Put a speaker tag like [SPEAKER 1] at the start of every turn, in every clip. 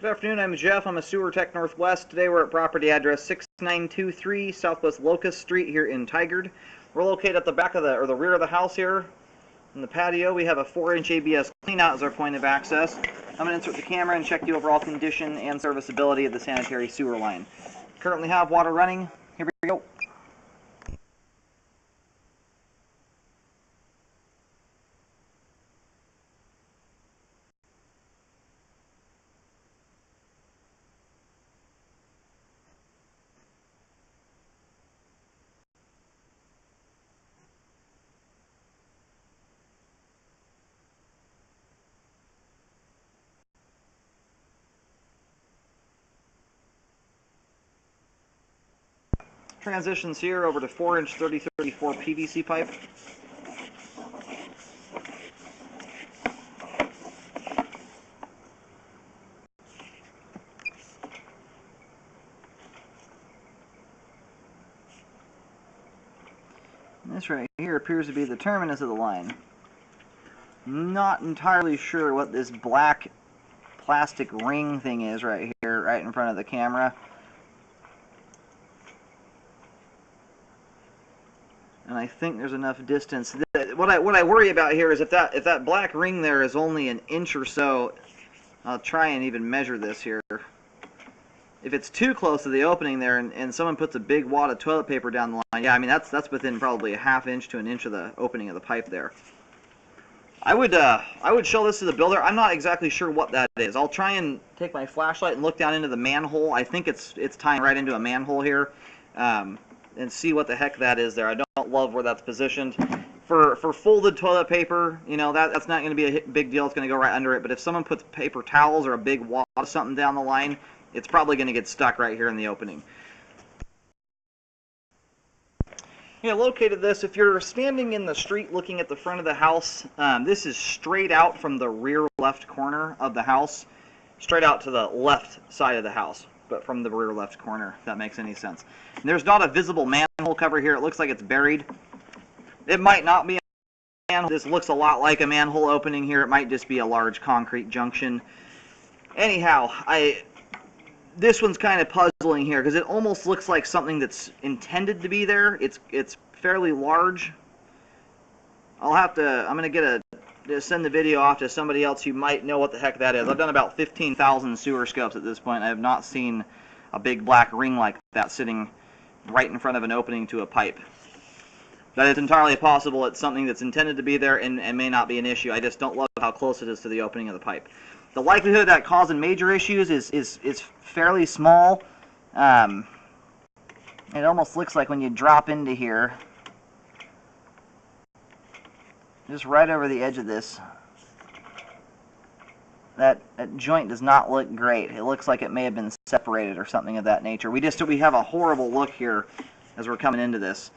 [SPEAKER 1] Good afternoon, I'm Jeff. I'm a Sewer Tech Northwest. Today we're at property address 6923 Southwest Locust Street here in Tigard. We're located at the back of the rear of the house here. In the patio, we have a 4-inch ABS cleanout as our point of access. I'm going to insert the camera and check the overall condition and serviceability of the sanitary sewer line. Currently have water running. Here we go. Transitions here over to 4-inch 3034 PVC pipe. This right here appears to be the terminus of the line. Not entirely sure what this black plastic ring thing is right here, right in front of the camera. And I think there's enough distance. What I worry about here is if that black ring there is only an inch or so. I'll try and even measure this here. If it's too close to the opening there, and someone puts a big wad of toilet paper down the line, yeah, I mean that's within probably a ½ inch to an inch of the opening of the pipe there. I would show this to the builder. I'm not exactly sure what that is. I'll try and take my flashlight and look down into the manhole. I think it's tying right into a manhole here. And see what the heck that is there. I don't love where that's positioned. For folded toilet paper, you know, that's not going to be a big deal. It's going to go right under it. But if someone puts paper towels or a big wad of something down the line, it's probably going to get stuck right here in the opening. Yeah, located this, if you're standing in the street looking at the front of the house, this is straight out from the rear left corner of the house, straight out to the left side of the house. But from the rear left corner, if that makes any sense. And there's not a visible manhole cover here. It looks like it's buried. It might not be a manhole. This looks a lot like a manhole opening here. It might just be a large concrete junction. Anyhow, this one's kind of puzzling here because it almost looks like something that's intended to be there. It's fairly large. I'm going to send the video off to somebody else who might know what the heck that is. I've done about 15,000 sewer scopes at this point. I have not seen a big black ring like that sitting right in front of an opening to a pipe. But it's entirely possible it's something that's intended to be there and may not be an issue. I just don't love how close it is to the opening of the pipe. The likelihood of that causing major issues is fairly small. It almost looks like when you drop into here, just right over the edge of this, that joint does not look great. It looks like it may have been separated or something of that nature. We have a horrible look here as we're coming into this.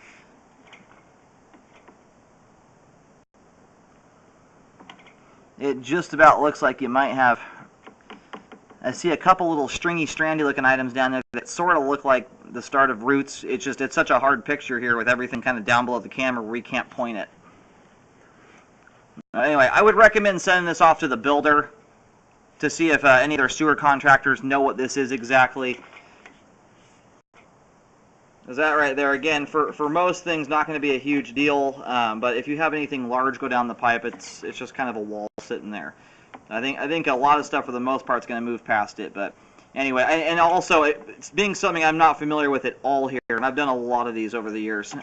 [SPEAKER 1] It just about looks like you might have, I see a couple little stringy, strandy looking items down there that sort of look like the start of roots. It's such a hard picture here with everything kind of down below the camera where we can't point it. Anyway, I would recommend sending this off to the builder to see if any of their sewer contractors know what this is exactly. Is that right there? Again, for most things, not going to be a huge deal, but if you have anything large go down the pipe, it's just kind of a wall sitting there. I think a lot of stuff for the most part is going to move past it, but anyway, and also it's being something I'm not familiar with at all here, and I've done a lot of these over the years.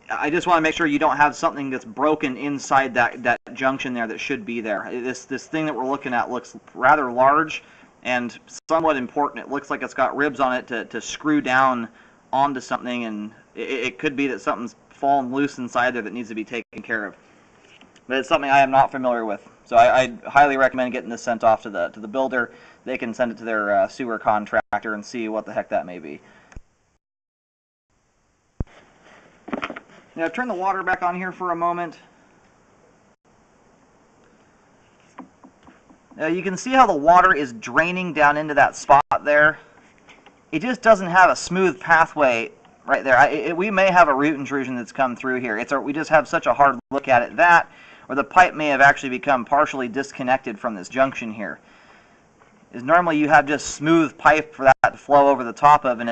[SPEAKER 1] I just want to make sure you don't have something that's broken inside that junction there that should be there. This thing that we're looking at looks rather large and somewhat important. It looks like it's got ribs on it to screw down onto something, and it could be that something's fallen loose inside there that needs to be taken care of. But it's something I am not familiar with. So I highly recommend getting this sent off to the builder. They can send it to their sewer contractor and see what the heck that may be. Now turn the water back on here for a moment. Now you can see how the water is draining down into that spot there. It just doesn't have a smooth pathway right there. We may have a root intrusion that's come through here. We just have such a hard look at it. That, or the pipe may have actually become partially disconnected from this junction here. is normally you have just smooth pipe for that to flow over the top of, and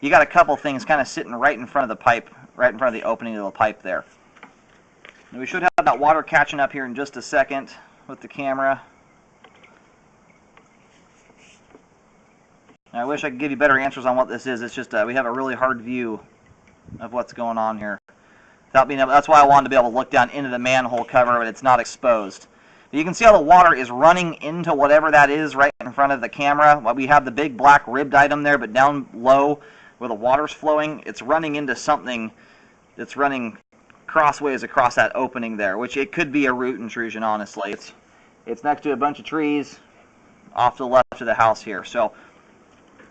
[SPEAKER 1] you got a couple things kind of sitting right in front of the pipe, right in front of the opening of the pipe there. And we should have that water catching up here in just a second with the camera. I wish I could give you better answers on what this is. It's just we have a really hard view of what's going on here. Without being able, that's why I wanted to be able to look down into the manhole cover, but it's not exposed. But you can see how the water is running into whatever that is right in front of the camera. We have the big black ribbed item there, but down low where the water's flowing, it's running into something that's running crossways across that opening there, which it could be a root intrusion, honestly. It's next to a bunch of trees off to the left of the house here. So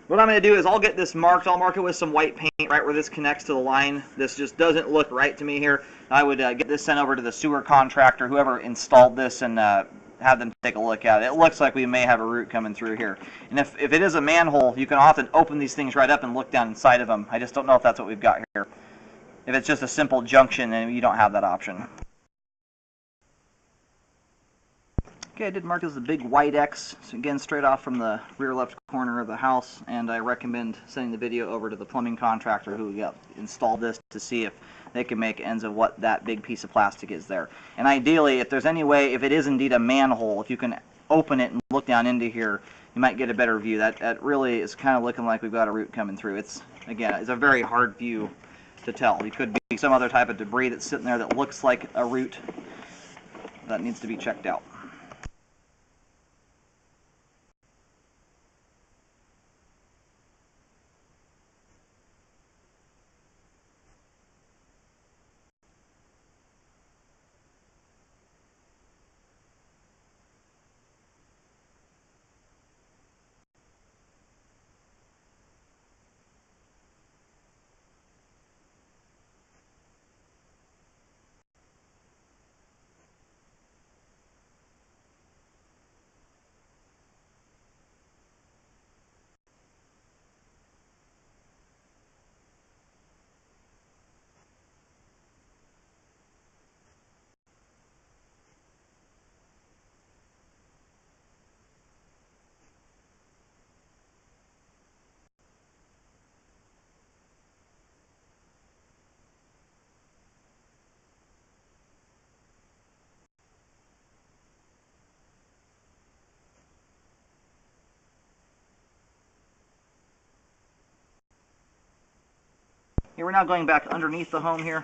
[SPEAKER 1] what I'm going to do is I'll get this marked. I'll mark it with some white paint right where this connects to the line. This just doesn't look right to me here. I would get this sent over to the sewer contractor, whoever installed this, and have them take a look at it. It looks like we may have a root coming through here. And if it is a manhole, you can often open these things right up and look down inside of them. I just don't know if that's what we've got here. If it's just a simple junction, then you don't have that option. Okay, I did mark this as a big white X, so again, straight off from the rear left corner of the house, and I recommend sending the video over to the plumbing contractor who installed this to see if they can make ends of what that big piece of plastic is there. And ideally, if there's any way, if it is indeed a manhole, if you can open it and look down into here, you might get a better view. That really is kind of looking like we've got a root coming through. Again, it's a very hard view to tell. It could be some other type of debris that's sitting there that looks like a root that needs to be checked out. Here we're now going back underneath the home here.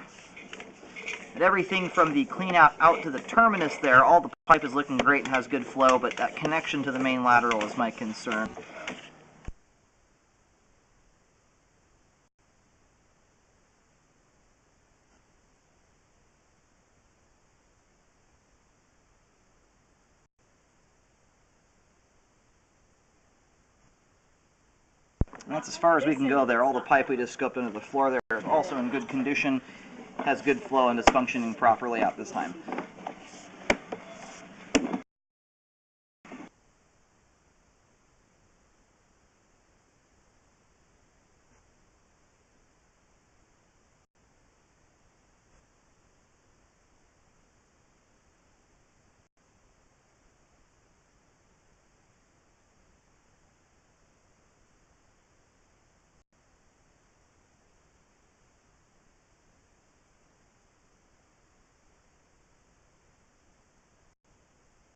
[SPEAKER 1] And everything from the clean out to the terminus there, all the pipe is looking great and has good flow, but that connection to the main lateral is my concern. And that's as far as we can go there. All the pipe we just scoped under the floor there is also in good condition, has good flow, and is functioning properly at this time.